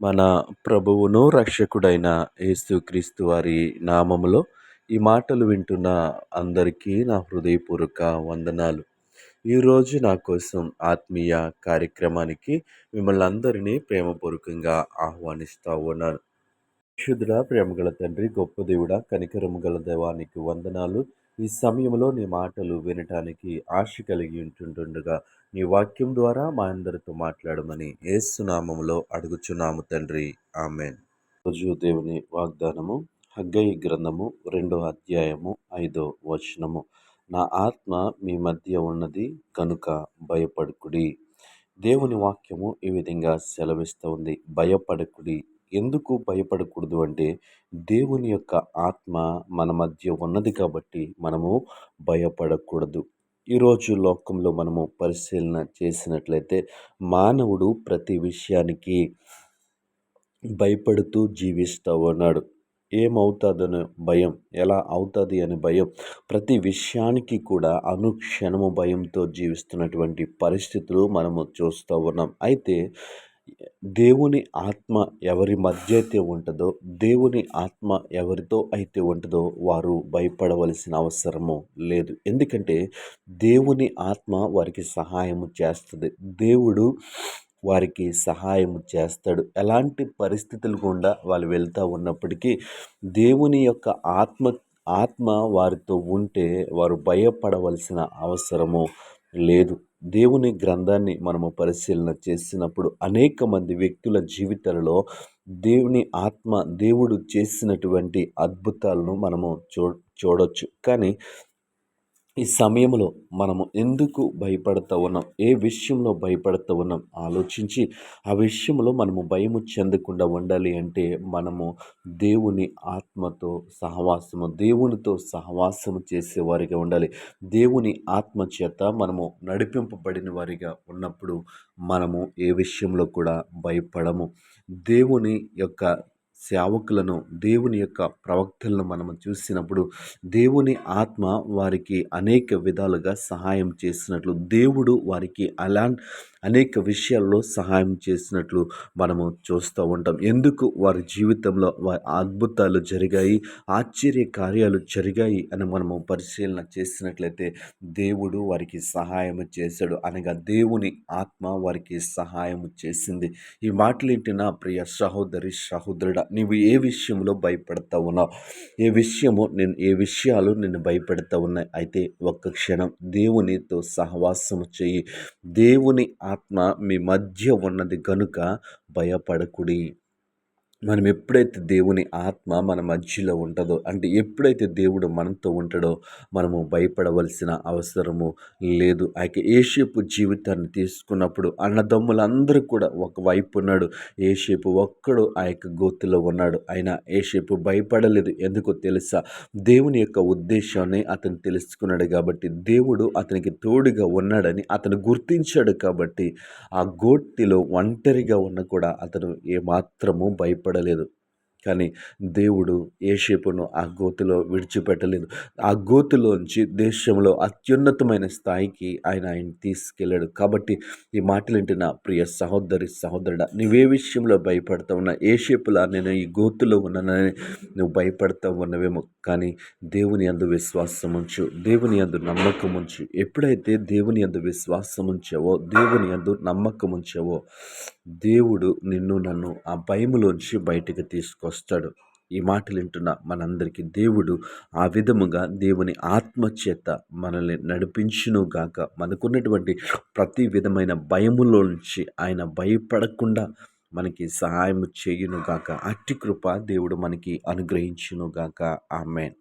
మన ప్రభువును రక్షకుడైన యేసుక్రీస్తు వారి నామములో ఈ మాటలు వింటున్న అందరికీ నా హృదయపూర్వక వందనాలు. ఈరోజు నా కోసం ఆత్మీయ కార్యక్రమానికి మిమ్మల్ని అందరినీ ప్రేమపూర్వకంగా ఆహ్వానిస్తా ఉన్నాను. పరిశుద్ధుడా, ప్రేమగల తండ్రి, గొప్ప దేవుడా, కనికరము గల దేవానికి వందనాలు. ఈ సమయంలో నీ మాటలు వినటానికి ఆశ కలిగి ఉంటుండగా నీ వాక్యం ద్వారా మా అందరితో మాట్లాడమని యేసు నామములో అడుగుచున్నాము తండ్రి. ఆమేన్. రోజు దేవుని వాగ్దానము హగ్గయి గ్రంథము 2వ అధ్యాయము 5వ వచనము. నా ఆత్మ మీ మధ్య ఉన్నది కనుక భయపడకుడి. దేవుని వాక్యము ఈ విధంగా సెలవిస్తూ ఉంది, భయపడకుడి. ఎందుకు భయపడకూడదు అంటే, దేవుని యొక్క ఆత్మ మన మధ్య ఉన్నది కాబట్టి మనము భయపడకూడదు. ఈరోజు లోకంలో మనము పరిశీలన చేసినట్లయితే మానవుడు ప్రతి విషయానికి భయపడుతూ జీవిస్తూ ఉన్నాడు. ఏమవుతుందని భయం, ఎలా అవుతుంది అని భయం, ప్రతి విషయానికి కూడా అనుక్షణము భయంతో జీవిస్తున్నటువంటి పరిస్థితులు మనము చూస్తూ ఉన్నాం. అయితే దేవుని ఆత్మ ఎవరి మధ్య అయితే ఉంటుందో, దేవుని ఆత్మ ఎవరితో అయితే ఉంటుందో వారు భయపడవలసిన అవసరము లేదు. ఎందుకంటే దేవుని ఆత్మ వారికి సహాయము చేస్తుంది. దేవుడు వారికి సహాయము చేస్తాడు. ఎలాంటి పరిస్థితులు గుండా వాళ్ళు వెళ్తూ ఉన్నప్పటికీ దేవుని యొక్క ఆత్మ వారితో ఉంటే వారు భయపడవలసిన అవసరము లేదు. దేవుని గ్రంథాన్ని మనము పరిశీలన చేసినప్పుడు అనేక మంది వ్యక్తుల జీవితాలలో దేవుడు చేసినటువంటి అద్భుతాలను మనము చూడొచ్చు. కానీ ఈ సమయంలో మనము ఎందుకు భయపడుతూ ఉన్నాం, ఏ విషయంలో భయపడుతూ ఉన్నాం ఆలోచించి ఆ విషయంలో మనము భయము చెందకుండా ఉండాలి అంటే మనము దేవుని ఆత్మతో దేవునితో సహవాసము చేసేవారిగా ఉండాలి. దేవుని ఆత్మ చేత మనము నడిపింపబడిన వారిగా ఉన్నప్పుడు మనము ఏ విషయంలో కూడా భయపడము. దేవుని యొక్క సేవకులను, దేవుని యొక్క ప్రవక్తలను మనము చూసినప్పుడు దేవుని ఆత్మ వారికి అనేక విధాలుగా సహాయం చేసినట్లు, దేవుడు వారికి అనేక విషయాల్లో సహాయం చేసినట్లు మనము చూస్తూ ఉంటాం. ఎందుకు వారి జీవితంలో అద్భుతాలు జరిగాయి, ఆశ్చర్య కార్యాలు జరిగాయి అని మనము పరిశీలన చేసినట్లయితే దేవుడు వారికి సహాయం చేశాడు, అనగా దేవుని ఆత్మ వారికి సహాయం చేసింది. ఈ మాటలు ఏంటి నా ప్రియ సహోదరి సహోదరుడా, నీవు ఏ విషయంలో భయపడతా ఉన్నావు, ఏ విషయాలు నిన్ను భయపెడతా ఉన్నాయి? అయితే ఒక్క క్షణం దేవునితో సహవాసము చెయ్యి. దేవుని ఆత్మ మీ మధ్య ఉన్నది కనుక భయపడకుడి. మనం ఎప్పుడైతే దేవుని ఆత్మ మన మధ్యలో ఉంటుందో, అంటే ఎప్పుడైతే దేవుడు మనతో ఉంటాడో మనము భయపడవలసిన అవసరము లేదు. యోసేపు జీవితాన్ని తీసుకున్నప్పుడు అన్నదమ్ములందరూ కూడా ఒకవైపు ఉన్నాడు, యోసేపు ఒక్కడు ఆ యొక్క గోతిలో ఉన్నాడు. అయినా యోసేపు భయపడలేదు. ఎందుకో తెలుసా? దేవుని యొక్క ఉద్దేశాన్ని అతను తెలుసుకున్నాడు కాబట్టి, దేవుడు అతనికి తోడుగా ఉన్నాడని అతను గుర్తించాడు కాబట్టి ఆ గోతిలో ఒంటరిగా ఉన్న కూడా అతను ఏమాత్రము భయపడలేదు. కానీ దేవుడు యోసేపును ఆ గోతిలో విడిచిపెట్టలేదు. ఆ గోతిలోంచి దేశంలో అత్యున్నతమైన స్థాయికి ఆయన తీసుకెళ్ళాడు. కాబట్టి ఈ మాటలు వింటున్న ప్రియ సహోదరి సహోదరుడా, నువ్వే విషయంలో భయపడతా ఉన్నా? యోసేపులా నేను ఈ గోతిలో ఉన్నానని నువ్వు భయపడతా ఉన్నవేమో, కానీ దేవుని యందు విశ్వాసం ఉంచు, దేవుని యందు నమ్మకం ఉంచు. ఎప్పుడైతే దేవుని యందు విశ్వాసం ఉంచావో, దేవుని యందు నమ్మకం ఉంచావో, దేవుడు నన్ను ఆ భయములోంచి బయటకు తీసుకొస్తాడు. ఈ మాటలు వింటున్న మనందరికీ దేవుడు ఆ విధముగా దేవుని ఆత్మచేత మనల్ని నడిపించునుగాక. మనకున్నటువంటి ప్రతి విధమైన భయములోంచి ఆయన భయపడకుండా మనకి సహాయం చేయునుగాక. అట్టి కృప దేవుడు మనకి అనుగ్రహించునుగాక. ఆమేన్.